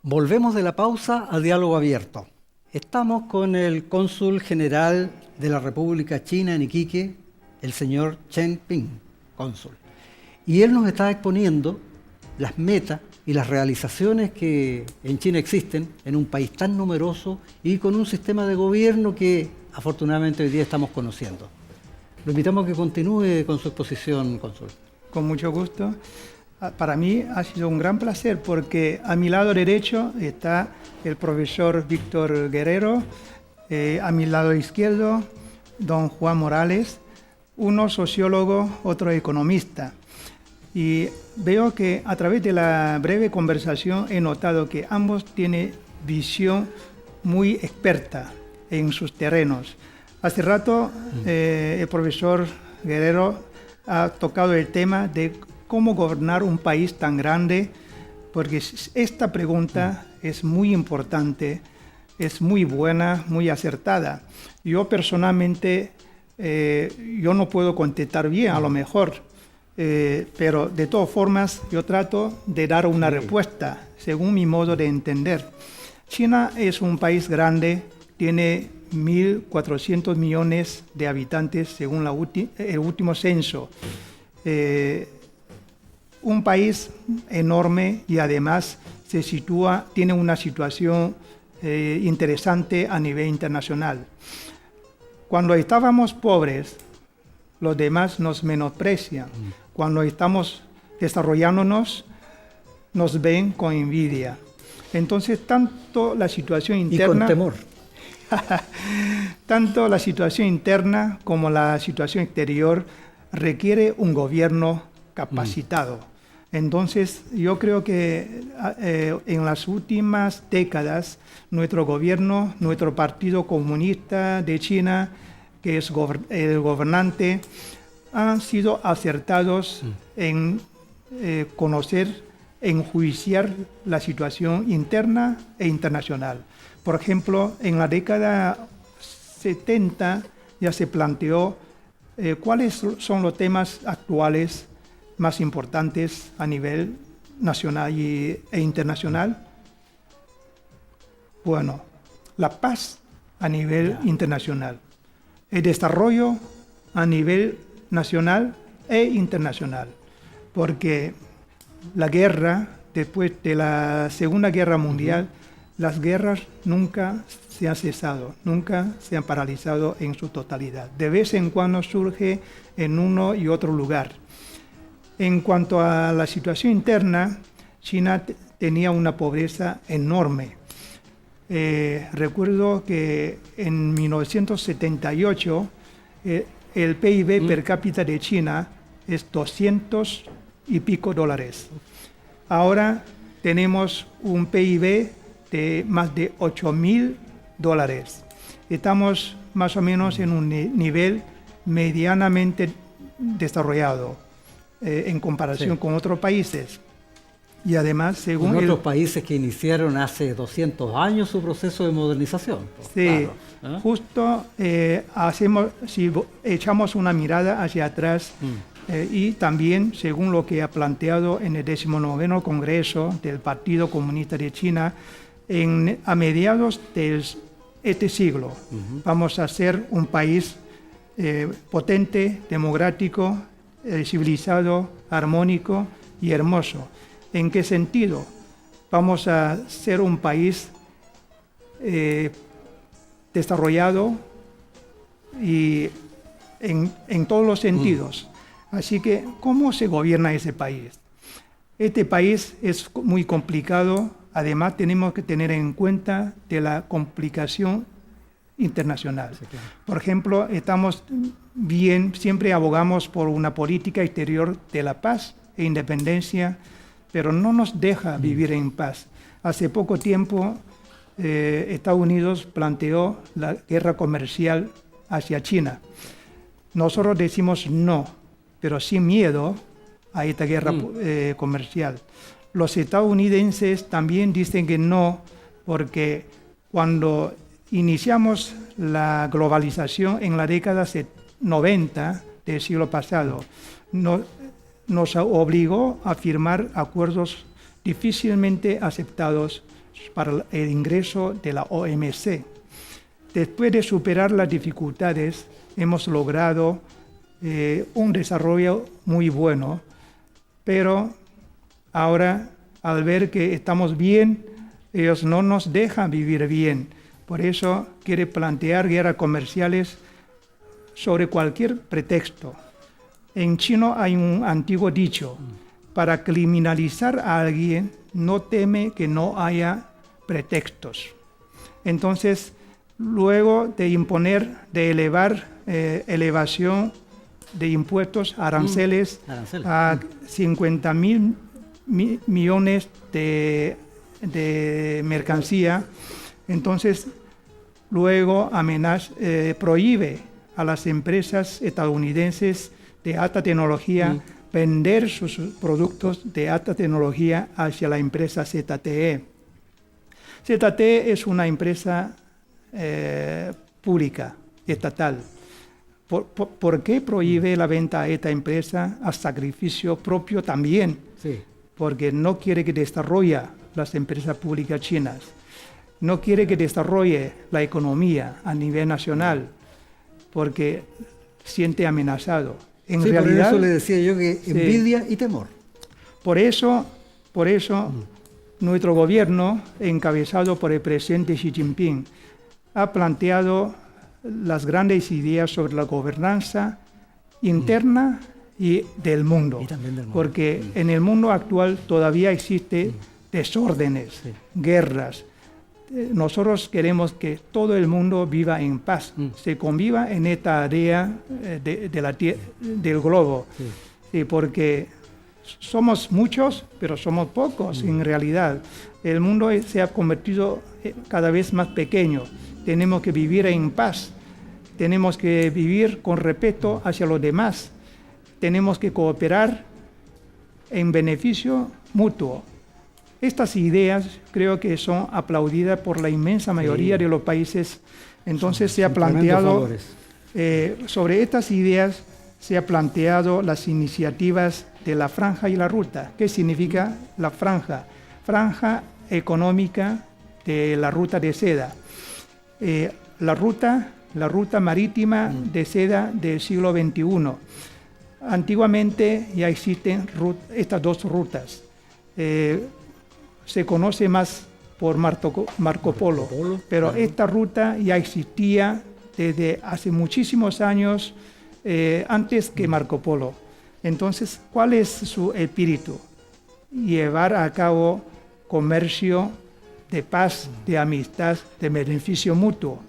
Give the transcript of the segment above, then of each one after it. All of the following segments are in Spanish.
Volvemos de la pausa a diálogo abierto. Estamos con el cónsul general de la República China en Iquique, el señor Chen Ping, cónsul. Y él nos está exponiendo las metas y las realizaciones que en China existen, en un país tan numeroso y con un sistema de gobierno que afortunadamente hoy día estamos conociendo. Lo invitamos a que continúe con su exposición, cónsul. Con mucho gusto. Para mí ha sido un gran placer porque a mi lado derecho está el profesor Víctor Guerrero, a mi lado izquierdo don Juan Morales, uno sociólogo, otro economista. Y veo que a través de la breve conversación he notado que ambos tienen visión muy experta en sus terrenos. Hace rato el profesor Guerrero ha tocado el tema de cómo gobernar un país tan grande, porque esta pregunta es muy importante, es muy buena, muy acertada. Yo personalmente, yo no puedo contestar bien, a lo mejor, pero de todas formas yo trato de dar una respuesta según mi modo de entender. China es un país grande, tiene 1.400 millones de habitantes según el último censo. Un país enorme y además tiene una situación interesante a nivel internacional. Cuando estábamos pobres, los demás nos menosprecian. Cuando estamos desarrollándonos, nos ven con envidia. Entonces, tanto la situación interna... Y con temor. Tanto la situación interna como la situación exterior requiere un gobierno capacitado. Entonces, yo creo que en las últimas décadas, nuestro gobierno, nuestro Partido Comunista de China, que es el gobernante, han sido acertados en conocer, enjuiciar la situación interna e internacional. Por ejemplo, en la década 70 ya se planteó cuáles son los temas actuales más importantes a nivel nacional e internacional. Bueno, la paz a nivel internacional, el desarrollo a nivel nacional e internacional, porque la guerra, después de la Segunda Guerra Mundial, las guerras nunca se han cesado, nunca se han paralizado en su totalidad. De vez en cuando surge en uno y otro lugar. En cuanto a la situación interna, China tenía una pobreza enorme. Recuerdo que en 1978 el PIB per cápita de China es 200 y pico dólares. Ahora tenemos un PIB de más de 8.000 dólares. Estamos más o menos en un nivel medianamente desarrollado en comparación con otros países. Y además, según otros países que iniciaron hace 200 años su proceso de modernización. Sí, claro. Justo si echamos una mirada hacia atrás, y también, según lo que ha planteado en el 19º Congreso del Partido Comunista de China, a mediados de este siglo, vamos a ser un país potente, democrático, civilizado, armónico y hermoso. ¿En qué sentido? Vamos a ser un país desarrollado y en todos los sentidos. Así que, ¿cómo se gobierna ese país? Este país es muy complicado. Además, tenemos que tener en cuenta de la complicación internacional. Sí, claro. Por ejemplo, siempre abogamos por una política exterior de la paz e independencia, pero no nos deja vivir en paz. Hace poco tiempo, Estados Unidos planteó la guerra comercial hacia China. Nosotros decimos no, pero sin miedo a esta guerra comercial. Los estadounidenses también dicen que no, porque cuando iniciamos la globalización en la década 90 del siglo pasado, nos obligó a firmar acuerdos difícilmente aceptados para el ingreso de la OMC. Después de superar las dificultades, hemos logrado un desarrollo muy bueno, pero ahora, al ver que estamos bien, ellos no nos dejan vivir bien. Por eso quiere plantear guerras comerciales sobre cualquier pretexto. En chino hay un antiguo dicho: para criminalizar a alguien no teme que no haya pretextos. Entonces, luego de imponer, de elevación de impuestos, aranceles a 50.000 millones de mercancía, entonces luego prohíbe a las empresas estadounidenses de alta tecnología vender sus productos de alta tecnología hacia la empresa ZTE. ZTE es una empresa pública, estatal. ¿Por qué prohíbe la venta a esta empresa a sacrificio propio también? Sí. Porque no quiere que desarrolle las empresas públicas chinas, no quiere que desarrolle la economía a nivel nacional, porque siente amenazado. En realidad, por eso le decía yo que envidia y temor. Por eso nuestro gobierno, encabezado por el presidente Xi Jinping, ha planteado las grandes ideas sobre la gobernanza interna y del mundo. Porque en el mundo actual todavía existen desórdenes, guerras. Nosotros queremos que todo el mundo viva en paz, se conviva en esta área del globo. Sí, porque somos muchos, pero somos pocos en realidad. El mundo se ha convertido cada vez más pequeño. Tenemos que vivir en paz, tenemos que vivir con respeto hacia los demás, tenemos que cooperar en beneficio mutuo. Estas ideas creo que son aplaudidas por la inmensa mayoría de los países. Entonces se ha planteado, sobre estas ideas, se ha planteado las iniciativas de la franja y la ruta. ¿Qué significa la franja? Franja económica de la ruta de seda. La ruta marítima de seda del siglo XXI. Antiguamente ya existen estas dos rutas. Se conoce más por Marco Polo, pero esta ruta ya existía desde hace muchísimos años, antes que Marco Polo. Entonces, ¿cuál es su espíritu? Llevar a cabo comercio de paz, de amistad, de beneficio mutuo.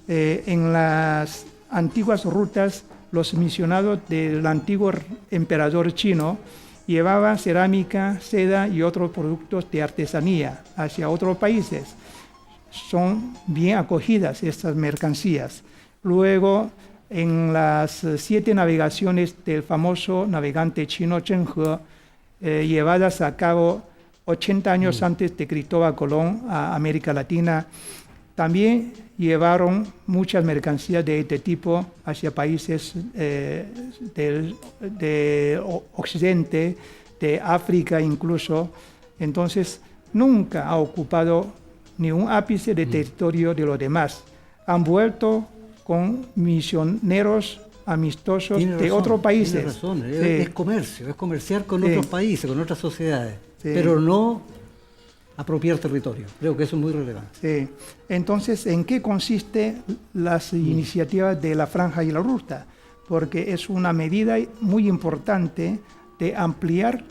En las antiguas rutas, los misionados del antiguo emperador chino llevaban cerámica, seda y otros productos de artesanía hacia otros países. Son bien acogidas estas mercancías. Luego, en las 7 navegaciones del famoso navegante chino Zheng He, llevadas a cabo 80 años antes de Cristóbal Colón a América Latina, también llevaron muchas mercancías de este tipo hacia países del Occidente, de África incluso. Entonces, nunca ha ocupado ni un ápice de territorio de los demás. Han vuelto con misioneros amistosos de otros países. Tiene razón, es comercio, es comerciar con otros países, con otras sociedades, pero no apropiar territorio. Creo que eso es muy relevante. Sí. Entonces, ¿en qué consiste las iniciativas de la franja y la ruta? Porque es una medida muy importante de ampliar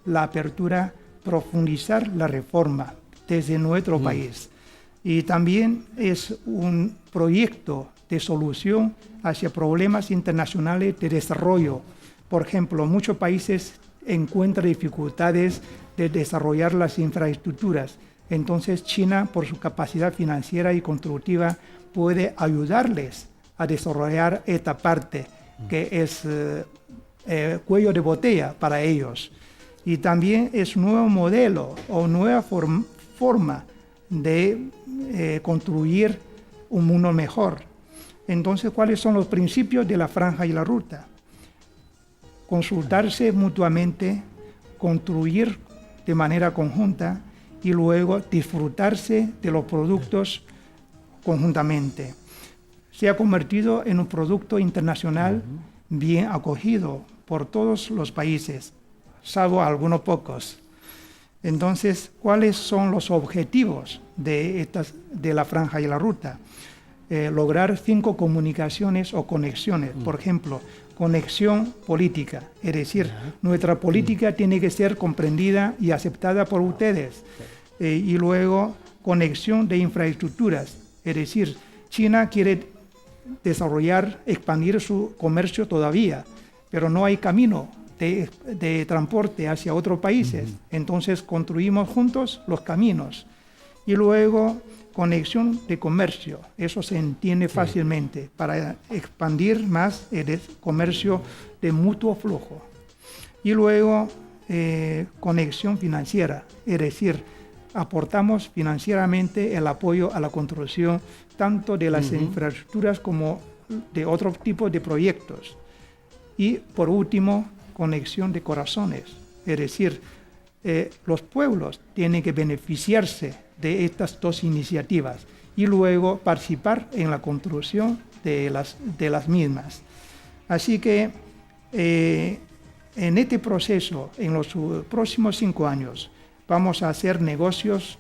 la apertura, profundizar la reforma desde nuestro país. Y también es un proyecto de solución hacia problemas internacionales de desarrollo. Por ejemplo, muchos países encuentran dificultades de desarrollar las infraestructuras. Entonces, China, por su capacidad financiera y constructiva, puede ayudarles a desarrollar esta parte que es cuello de botella para ellos. Y también es un nuevo modelo o nueva forma de construir un mundo mejor. Entonces, ¿cuáles son los principios de la franja y la ruta? Consultarse mutuamente, construir de manera conjunta y luego disfrutarse de los productos conjuntamente. Se ha convertido en un producto internacional bien acogido por todos los países, salvo algunos pocos. Entonces, ¿cuáles son los objetivos de la franja y la ruta? Lograr 5 comunicaciones o conexiones. Por ejemplo, conexión política, es decir, nuestra política tiene que ser comprendida y aceptada por ustedes. Y luego, conexión de infraestructuras, es decir, China quiere desarrollar, expandir su comercio todavía, pero no hay camino de transporte hacia otros países. Entonces construimos juntos los caminos. Y luego conexión de comercio, eso se entiende fácilmente, para expandir más el comercio de mutuo flujo. Y luego conexión financiera, es decir, aportamos financieramente el apoyo a la construcción tanto de las infraestructuras como de otros tipos de proyectos. Y por último, conexión de corazones, es decir, los pueblos tienen que beneficiarse de estas 2 iniciativas y luego participar en la construcción de las mismas. Así que en este proceso, en los próximos 5 años, vamos a hacer negocios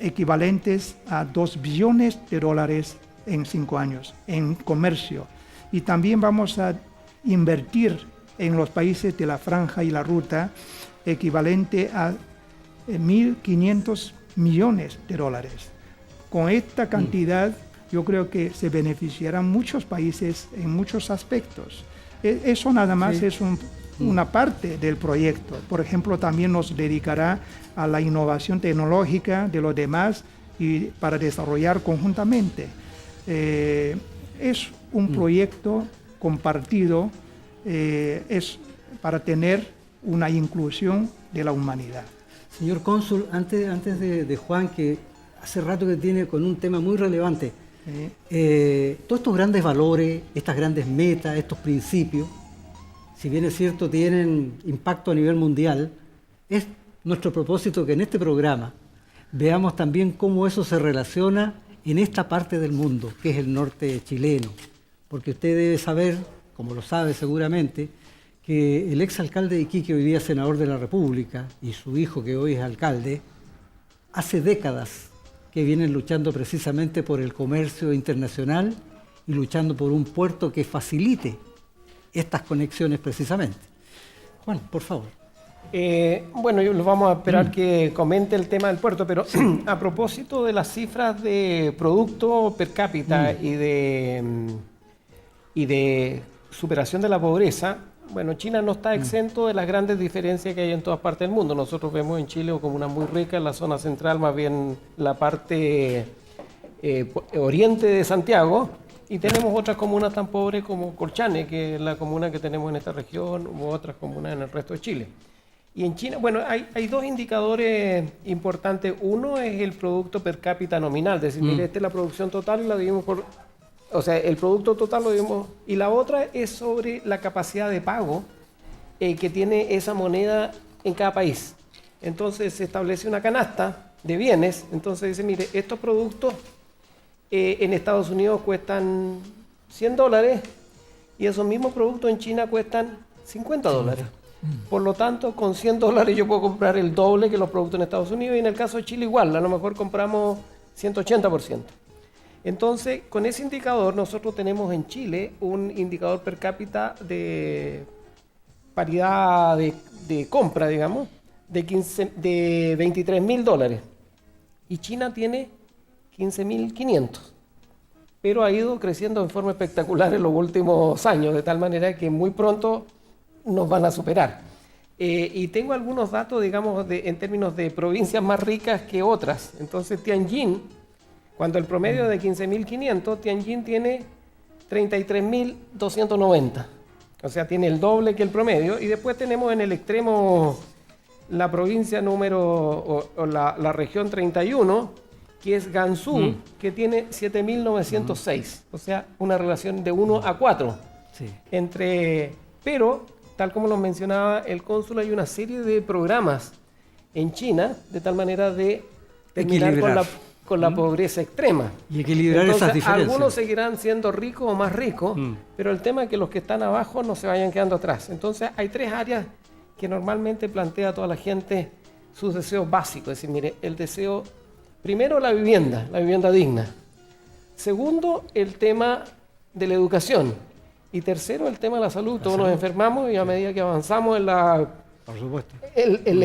equivalentes a $2 billones en 5 años en comercio, y también vamos a invertir en los países de la franja y la ruta equivalente a $1.500 millones. Con esta cantidad yo creo que se beneficiarán muchos países en muchos aspectos. Eso nada más es una parte del proyecto. Por ejemplo, también nos dedicará a la innovación tecnológica de los demás y para desarrollar conjuntamente. Es un proyecto compartido, es para tener una inclusión de la humanidad. Señor cónsul, antes de Juan, que hace rato que tiene con un tema muy relevante, todos estos grandes valores, estas grandes metas, estos principios, si bien es cierto tienen impacto a nivel mundial, es nuestro propósito que en este programa veamos también cómo eso se relaciona en esta parte del mundo, que es el norte chileno. Porque usted debe saber, como lo sabe seguramente, que el exalcalde de Iquique, hoy día senador de la República, y su hijo, que hoy es alcalde, hace décadas que vienen luchando precisamente por el comercio internacional y luchando por un puerto que facilite estas conexiones precisamente. Juan, por favor. Bueno, los vamos a esperar que comente el tema del puerto, pero a propósito de las cifras de producto per cápita y de superación de la pobreza, bueno, China no está exento de las grandes diferencias que hay en todas partes del mundo. Nosotros vemos en Chile comunas muy ricas, en la zona central, más bien la parte oriente de Santiago, y tenemos otras comunas tan pobres como Colchane, que es la comuna que tenemos en esta región, u otras comunas en el resto de Chile. Y en China, bueno, hay 2 indicadores importantes. Uno es el producto per cápita nominal, es decir, mire, esta es la producción total y la dividimos por... O sea, el producto total lo dividimos... Y la otra es sobre la capacidad de pago que tiene esa moneda en cada país. Entonces se establece una canasta de bienes. Entonces dice, mire, estos productos en Estados Unidos cuestan $100 y esos mismos productos en China cuestan $50. Por lo tanto, con $100 yo puedo comprar el doble que los productos en Estados Unidos, y en el caso de Chile igual, a lo mejor compramos 180%. Entonces, con ese indicador nosotros tenemos en Chile un indicador per cápita de paridad de compra, digamos, de $23.000. Y China tiene 15.500. Pero ha ido creciendo en forma espectacular en los últimos años, de tal manera que muy pronto nos van a superar. Y tengo algunos datos, digamos, en términos de provincias más ricas que otras. Entonces, Tianjin, cuando el promedio es de 15.500, Tianjin tiene 33.290. O sea, tiene el doble que el promedio. Y después tenemos en el extremo la provincia número, o la región 31, que es Gansu, que tiene 7.906. O sea, una relación de 1 a 4. Sí. Pero, tal como lo mencionaba el cónsul, hay una serie de programas en China, de tal manera de terminar con la pobreza extrema. Y equilibrar esas diferencias. Algunos seguirán siendo ricos o más ricos, pero el tema es que los que están abajo no se vayan quedando atrás. Entonces hay 3 áreas que normalmente plantea a toda la gente sus deseos básicos. Es decir, mire, el deseo, primero la vivienda digna. Segundo, el tema de la educación. Y tercero, el tema de la salud. Todos nos enfermamos y a medida que avanzamos en la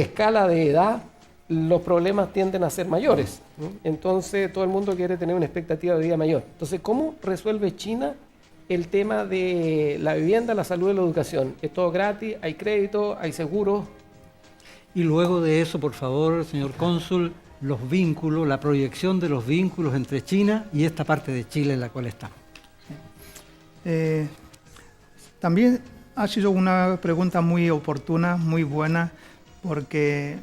escala de edad, los problemas tienden a ser mayores. Entonces, todo el mundo quiere tener una expectativa de vida mayor. Entonces, ¿cómo resuelve China el tema de la vivienda, la salud y la educación? ¿Es todo gratis? ¿Hay crédito? ¿Hay seguros? Y luego de eso, por favor, señor cónsul, los vínculos, la proyección de los vínculos entre China y esta parte de Chile en la cual estamos. También ha sido una pregunta muy oportuna, muy buena, porque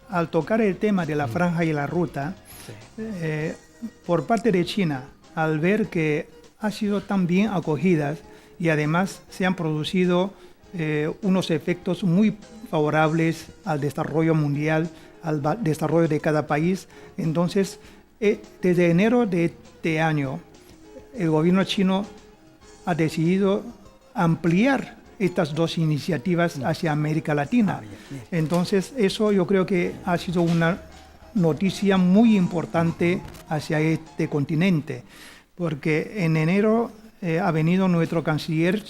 al tocar el tema de la franja y la ruta, por parte de China, al ver que ha sido tan bien acogidas y además se han producido unos efectos muy favorables al desarrollo mundial, al desarrollo de cada país. Entonces, desde enero de este año, el gobierno chino ha decidido ampliar estas 2 iniciativas hacia América Latina. Entonces, eso yo creo que ha sido una noticia muy importante hacia este continente, porque en enero ha venido nuestro canciller,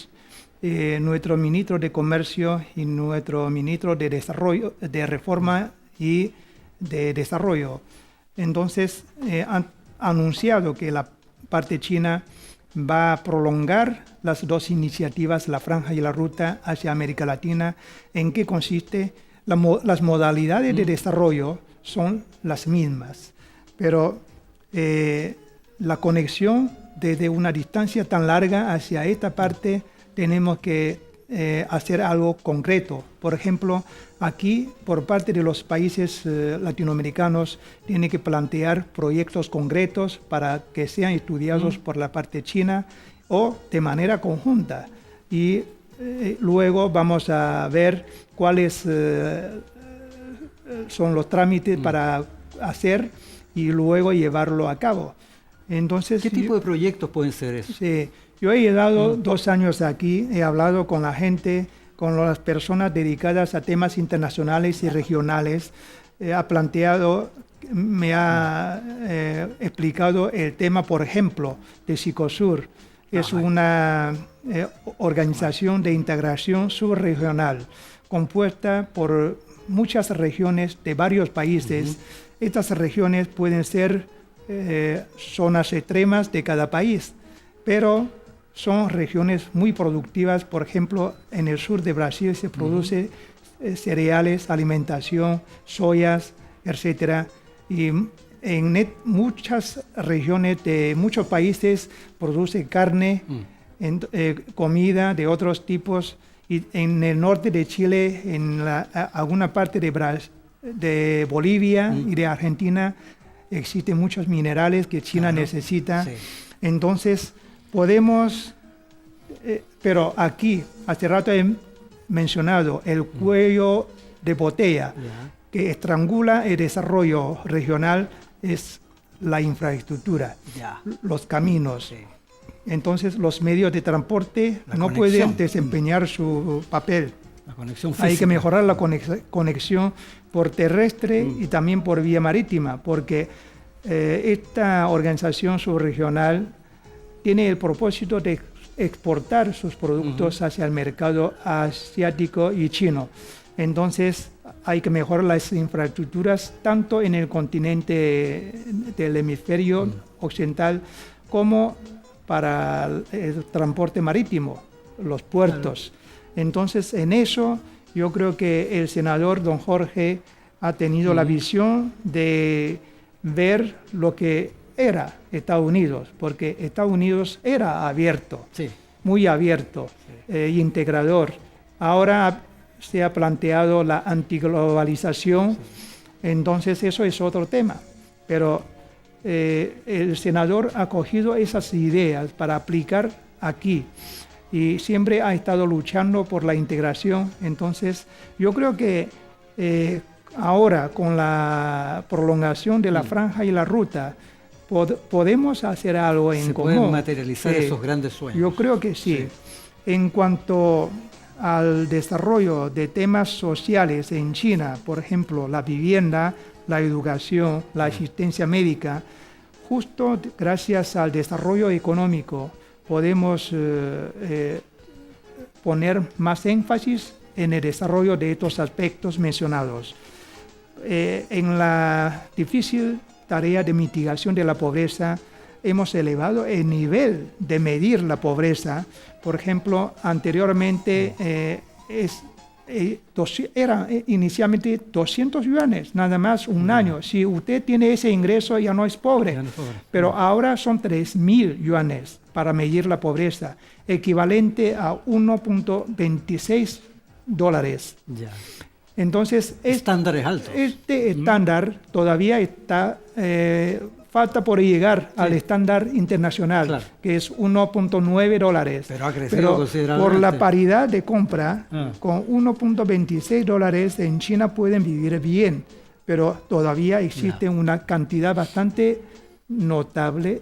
nuestro ministro de Comercio y nuestro ministro de Desarrollo, de Reforma y de Desarrollo. Entonces, han anunciado que la parte china va a prolongar las 2 iniciativas, la franja y la ruta hacia América Latina. ¿En qué consiste? Las modalidades de desarrollo son las mismas, pero la conexión desde una distancia tan larga hacia esta parte tenemos que hacer algo concreto. Por ejemplo, aquí, por parte de los países latinoamericanos, tiene que plantear proyectos concretos para que sean estudiados por la parte china o de manera conjunta. Y luego vamos a ver cuáles son los trámites para hacer y luego llevarlo a cabo. Entonces, ¿qué tipo de proyectos pueden ser esos? Sí, yo he llegado 2 años aquí, he hablado con la gente, con las personas dedicadas a temas internacionales y regionales, me ha explicado el tema, por ejemplo, de Sicosur. Es una organización de integración subregional compuesta por muchas regiones de varios países. Estas regiones pueden ser zonas extremas de cada país, pero son regiones muy productivas. Por ejemplo, en el sur de Brasil se produce cereales, alimentación, soyas, etc. Y en muchas regiones de muchos países produce carne, comida de otros tipos. Y en el norte de Chile, en alguna parte de Bolivia y de Argentina, existen muchos minerales que China necesita. Sí. Entonces, podemos, pero aquí, hace rato he mencionado el cuello de botella que estrangula el desarrollo regional, es la infraestructura, los caminos. Sí. Entonces, los medios de transporte no pueden desempeñar su papel. La conexión física. Hay que mejorar la conexión por terrestre y también por vía marítima, porque esta organización subregional tiene el propósito de exportar sus productos hacia el mercado asiático y chino. Entonces, hay que mejorar las infraestructuras tanto en el continente del hemisferio occidental como para el transporte marítimo, los puertos. Entonces, en eso yo creo que el senador don Jorge ha tenido la visión de ver lo que era Estados Unidos, porque Estados Unidos era abierto, muy abierto, integrador. Ahora se ha planteado la antiglobalización, entonces eso es otro tema, pero el senador ha cogido esas ideas para aplicar aquí y siempre ha estado luchando por la integración. Entonces yo creo que ahora con la prolongación de la franja y la ruta, podemos hacer algo en común. Se pueden materializar esos grandes sueños. Yo creo que sí. En cuanto al desarrollo de temas sociales en China, por ejemplo, la vivienda, la educación, la asistencia médica, justo gracias al desarrollo económico podemos poner más énfasis en el desarrollo de estos aspectos mencionados. En la difícil tarea de mitigación de la pobreza, hemos elevado el nivel de medir la pobreza. Por ejemplo, anteriormente era inicialmente 200 yuanes, nada más un año. Si usted tiene ese ingreso ya no es pobre, pero ahora son 3.000 yuanes para medir la pobreza, equivalente a 1.26 dólares. Ya. Entonces, estándares altos. Este estándar todavía está, falta por llegar al estándar internacional, que es 1.9 dólares. Pero ha crecido considerablemente. Por la paridad de compra, con 1.26 dólares en China pueden vivir bien, pero todavía existe una cantidad bastante notable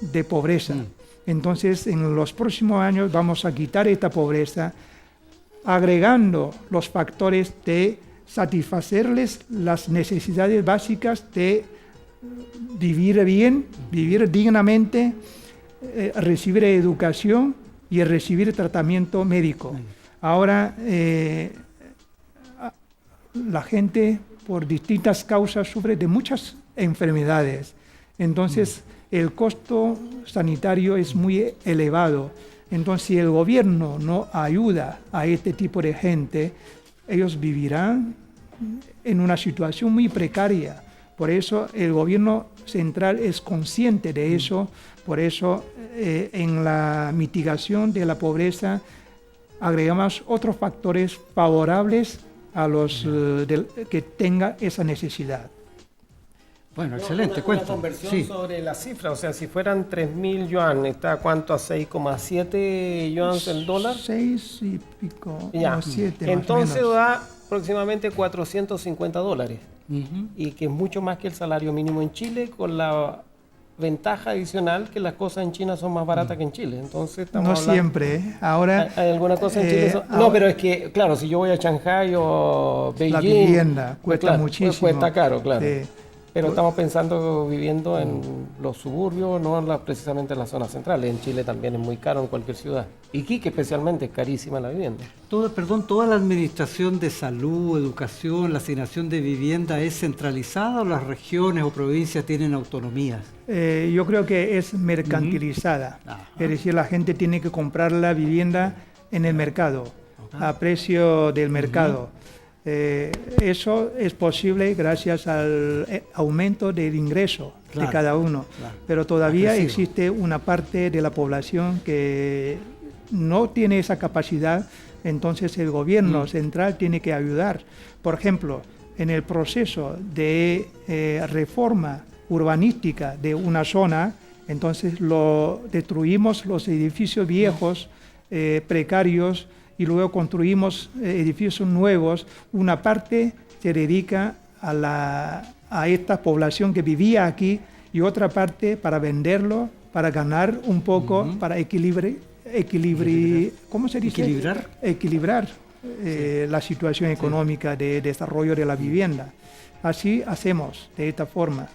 de pobreza. Entonces, en los próximos años vamos a quitar esta pobreza, agregando los factores de satisfacerles las necesidades básicas de vivir bien, vivir dignamente, recibir educación y recibir tratamiento médico. Ahora, la gente por distintas causas sufre de muchas enfermedades. Entonces, el costo sanitario es muy elevado. Entonces, si el gobierno no ayuda a este tipo de gente, ellos vivirán en una situación muy precaria. Por eso el gobierno central es consciente de eso. Por eso en la mitigación de la pobreza agregamos otros factores favorables a los que tengan esa necesidad. Bueno, excelente, una conversión sobre la cifra, o sea, si fueran 3.000 yuan, ¿está cuánto a 6,7 yuans el dólar? 6 y pico, ya. 7 Entonces da aproximadamente 450 dólares, y que es mucho más que el salario mínimo en Chile, con la ventaja adicional que las cosas en China son más baratas que en Chile. Entonces estamos hablando, siempre, ahora... ¿Hay alguna cosa en Chile? No, pero es que, claro, si yo voy a Shanghai o Beijing... La vivienda cuesta muchísimo. Cuesta caro, claro. Pero estamos pensando viviendo en los suburbios, no precisamente en las zonas centrales. En Chile también es muy caro en cualquier ciudad. Iquique especialmente es carísima la vivienda. ¿Toda la administración de salud, educación, la asignación de vivienda es centralizada o las regiones o provincias tienen autonomías? Yo creo que es mercantilizada. Es decir, la gente tiene que comprar la vivienda en el mercado, a precio del mercado. Eso es posible gracias al aumento del ingreso de cada uno, pero todavía existe una parte de la población que no tiene esa capacidad, entonces el gobierno central tiene que ayudar. Por ejemplo, en el proceso de reforma urbanística de una zona, entonces destruimos los edificios viejos, precarios, y luego construimos edificios nuevos. Una parte se dedica a esta población que vivía aquí y otra parte para venderlo, para ganar un poco, para ¿cómo se dice? Equilibrar la situación económica de desarrollo de la vivienda. Así hacemos, de esta forma.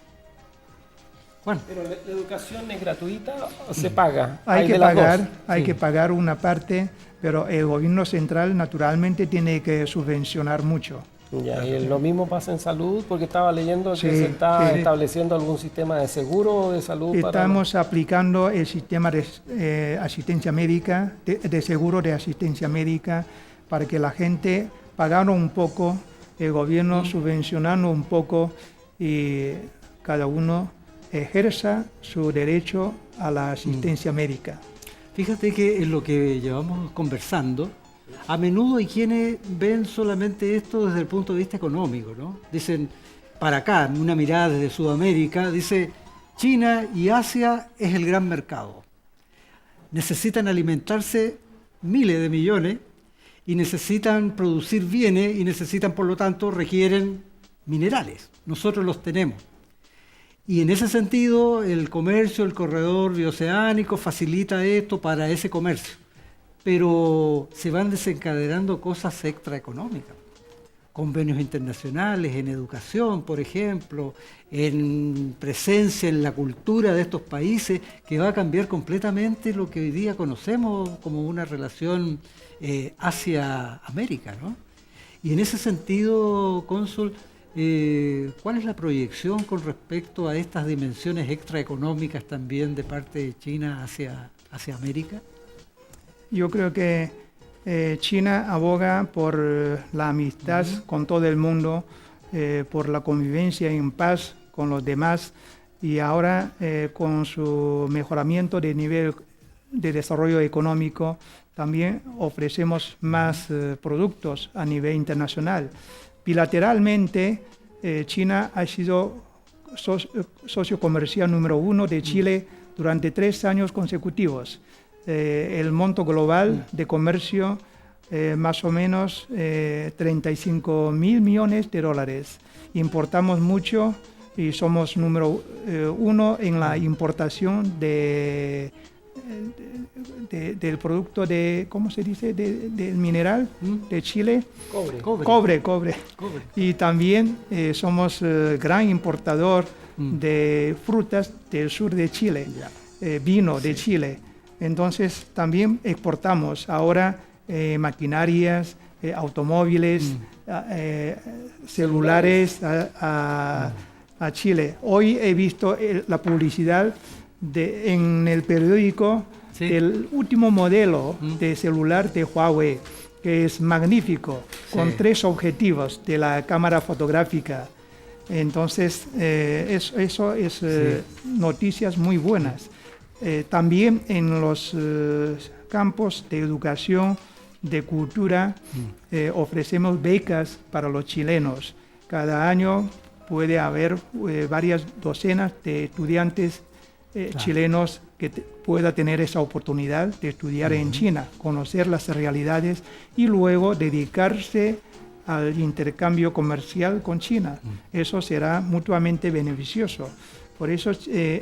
Bueno. ¿Pero la educación es gratuita o se paga? Hay que pagar una parte, pero el gobierno central naturalmente tiene que subvencionar mucho. Ya, y lo mismo pasa en salud, porque estaba leyendo que se está estableciendo algún sistema de seguro de salud. Estamos aplicando el sistema de asistencia médica, de seguro de asistencia médica, para que la gente pagando un poco, el gobierno subvencionando un poco y cada uno ejerza su derecho a la asistencia médica. Fíjate que en lo que llevamos conversando, a menudo hay quienes ven solamente esto desde el punto de vista económico, ¿no? Dicen, para acá, una mirada desde Sudamérica, dice, China y Asia es el gran mercado. Necesitan alimentarse miles de millones y necesitan producir bienes y necesitan, por lo tanto, requieren minerales. Nosotros los tenemos. Y en ese sentido, el comercio, el corredor bioceánico facilita esto para ese comercio. Pero se van desencadenando cosas extraeconómicas. Convenios internacionales, en educación, por ejemplo, en presencia en la cultura de estos países, que va a cambiar completamente lo que hoy día conocemos como una relación Asia-América, ¿no? Y en ese sentido, cónsul, ¿cuál es la proyección con respecto a estas dimensiones extraeconómicas también de parte de China hacia América? Yo creo que China aboga por la amistad con todo el mundo, por la convivencia en paz con los demás, y ahora con su mejoramiento de nivel de desarrollo económico también ofrecemos más productos a nivel internacional. Bilateralmente, China ha sido socio comercial número 1 de Chile durante 3 años consecutivos. El monto global de comercio más o menos 35.000 millones de dólares. Importamos mucho y somos número 1 en la importación del producto de, ¿cómo se dice?, del mineral de Chile. Cobre. Y también somos gran importador de frutas del sur de Chile, vino de Chile. Entonces también exportamos ahora maquinarias, automóviles, celulares a Chile. Hoy he visto la publicidad en el periódico del último modelo de celular de Huawei, que es magnífico, con 3 objetivos de la cámara fotográfica. Entonces, eso es noticias muy buenas. También en los campos de educación, de cultura, ofrecemos becas para los chilenos. Cada año puede haber varias docenas de estudiantes chilenos que pueda tener esa oportunidad de estudiar en China, conocer las realidades y luego dedicarse al intercambio comercial con China. Eso será mutuamente beneficioso. Por eso,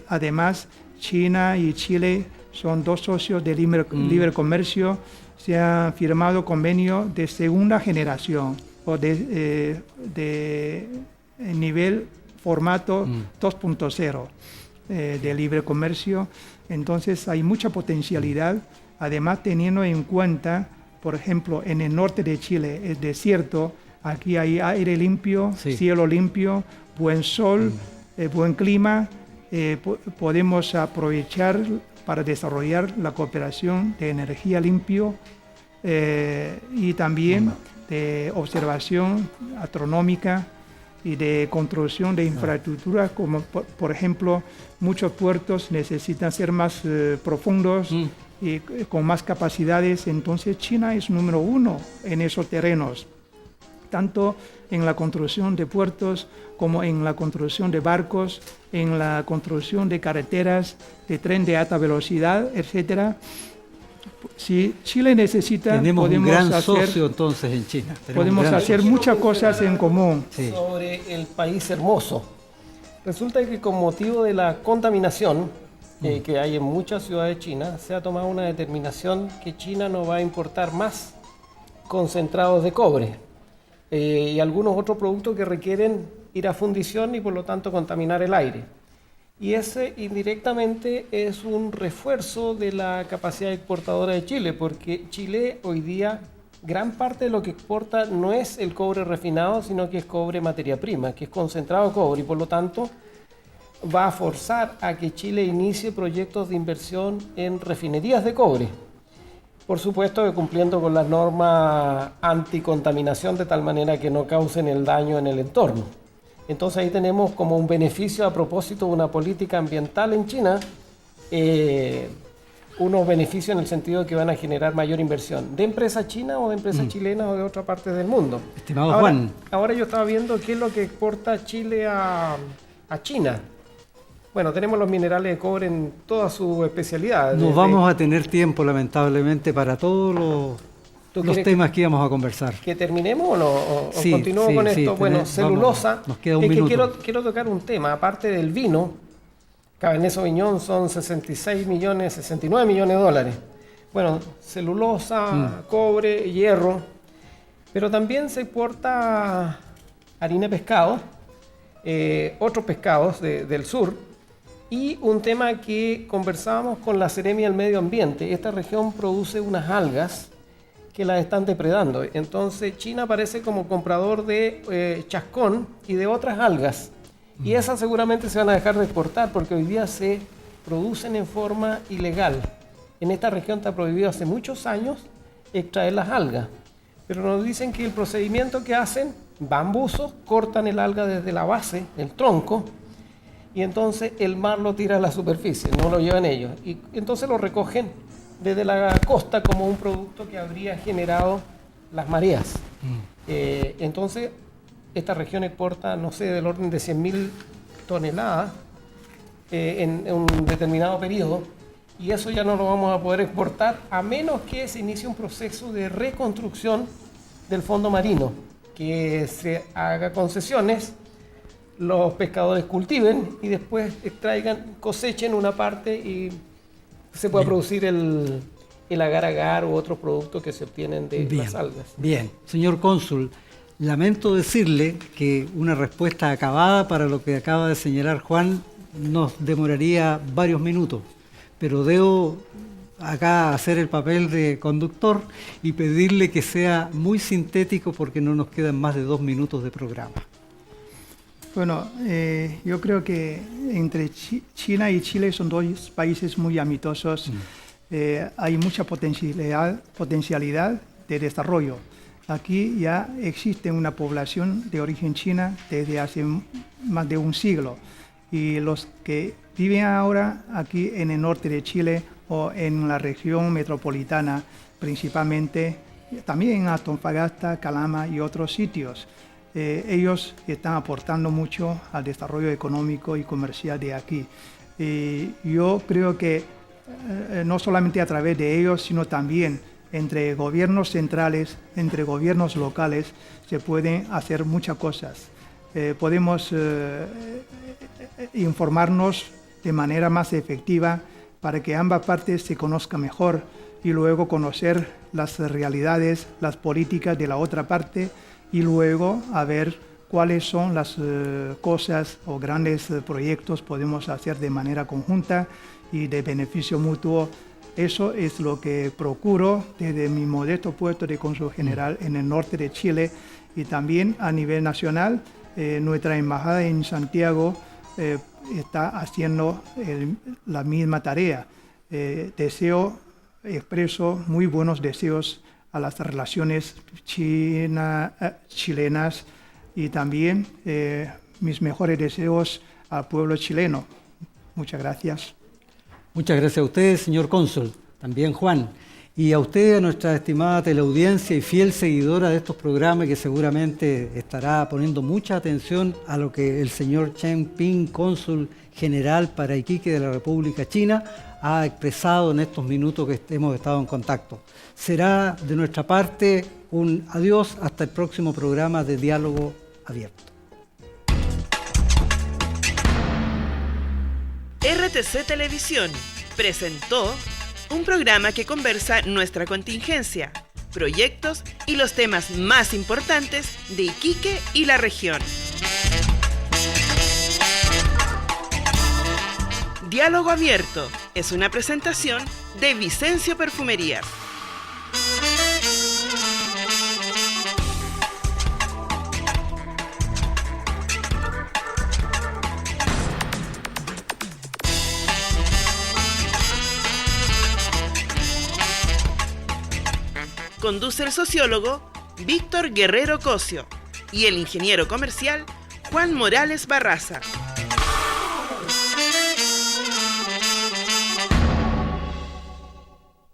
además, China y Chile son 2 socios de libre comercio. Se han firmado convenios de segunda generación o de nivel formato 2.0 de libre comercio. Entonces hay mucha potencialidad, además teniendo en cuenta, por ejemplo, en el norte de Chile es desierto, aquí hay aire limpio, cielo limpio, buen sol, buen clima. Podemos aprovechar para desarrollar la cooperación de energía limpio y también de observación astronómica y de construcción de infraestructura, como por ejemplo muchos puertos necesitan ser más profundos y con más capacidades. Entonces China es número 1 en esos terrenos, tanto en la construcción de puertos como en la construcción de barcos, en la construcción de carreteras, de tren de alta velocidad, etc. Si Chile necesita, tenemos un gran hacer, socio entonces en China. Podemos hacer muchas cosas en común. Sobre el país hermoso. Resulta que con motivo de la contaminación que hay en muchas ciudades de China, se ha tomado una determinación que China no va a importar más concentrados de cobre y algunos otros productos que requieren ir a fundición y por lo tanto contaminar el aire. Y ese indirectamente es un refuerzo de la capacidad exportadora de Chile, porque Chile hoy día gran parte de lo que exporta no es el cobre refinado, sino que es cobre materia prima, que es concentrado de cobre, y por lo tanto va a forzar a que Chile inicie proyectos de inversión en refinerías de cobre. Por supuesto que cumpliendo con las normas anticontaminación de tal manera que no causen el daño en el entorno. Entonces ahí tenemos como un beneficio a propósito de una política ambiental en China, unos beneficios en el sentido de que van a generar mayor inversión de empresas chinas o de empresas chilenas o de otra parte del mundo. Estimado Juan. Ahora yo estaba viendo qué es lo que exporta Chile a China. Bueno, tenemos los minerales de cobre en todas sus especialidades. No vamos a tener tiempo, lamentablemente, para todos los temas que íbamos a conversar. ¿Que terminemos o no? ¿O sí, continúo sí, con sí, esto? Bueno, celulosa. Vamos, nos queda un minuto. Quiero tocar un tema, aparte del vino. Cabernet Sauvignon son 69 millones de dólares. Bueno, celulosa, cobre, hierro, pero también se exporta harina de pescado, otros pescados del sur, y un tema que conversábamos con la Seremia del Medio Ambiente. Esta región produce unas algas que las están depredando. Entonces China aparece como comprador de chascón y de otras algas. Y esas seguramente se van a dejar de exportar porque hoy día se producen en forma ilegal. En esta región está prohibido hace muchos años extraer las algas. Pero nos dicen que el procedimiento que hacen, van buzos, cortan el alga desde la base, el tronco, y entonces el mar lo tira a la superficie, no lo llevan ellos. Y entonces lo recogen desde la costa como un producto que habría generado las mareas. Entonces, esta región exporta, no sé, del orden de 100.000 toneladas en un determinado periodo, y eso ya no lo vamos a poder exportar a menos que se inicie un proceso de reconstrucción del fondo marino, que se haga concesiones, los pescadores cultiven y después extraigan, cosechen una parte y se pueda producir el agar-agar u otros productos que se obtienen de las algas. Bien, señor cónsul, lamento decirle que una respuesta acabada para lo que acaba de señalar Juan nos demoraría varios minutos, pero debo acá hacer el papel de conductor y pedirle que sea muy sintético porque no nos quedan más de 2 minutos de programa. Bueno, yo creo que entre China y Chile son dos países muy amistosos. Hay mucha potencialidad de desarrollo. Aquí ya existe una población de origen china desde hace más de un siglo, y los que viven ahora aquí en el norte de Chile o en la región metropolitana principalmente, también en Antofagasta, Calama y otros sitios, ellos están aportando mucho al desarrollo económico y comercial de aquí. Yo creo que no solamente a través de ellos, sino también entre gobiernos centrales, entre gobiernos locales, se pueden hacer muchas cosas. Podemos informarnos de manera más efectiva para que ambas partes se conozcan mejor y luego conocer las realidades, las políticas de la otra parte, y luego a ver cuáles son las cosas o grandes proyectos podemos hacer de manera conjunta y de beneficio mutuo. Eso es lo que procuro desde mi modesto puesto de cónsul general en el norte de Chile, y también a nivel nacional. Nuestra embajada en Santiago está haciendo la misma tarea. Expreso muy buenos deseos a las relaciones chilenas, y también mis mejores deseos al pueblo chileno. Muchas gracias. Muchas gracias a usted, señor cónsul, también Juan, y a usted, a nuestra estimada teleaudiencia y fiel seguidora de estos programas, que seguramente estará poniendo mucha atención a lo que el señor Chen Ping, cónsul general para Iquique de la República China, ha expresado en estos minutos que hemos estado en contacto. Será de nuestra parte un adiós hasta el próximo programa de Diálogo Abierto. RTC Televisión presentó un programa que conversa nuestra contingencia, proyectos y los temas más importantes de Iquique y la región. Diálogo Abierto es una presentación de Vicencio Perfumerías. Conduce el sociólogo Víctor Guerrero Cosio y el ingeniero comercial Juan Morales Barraza.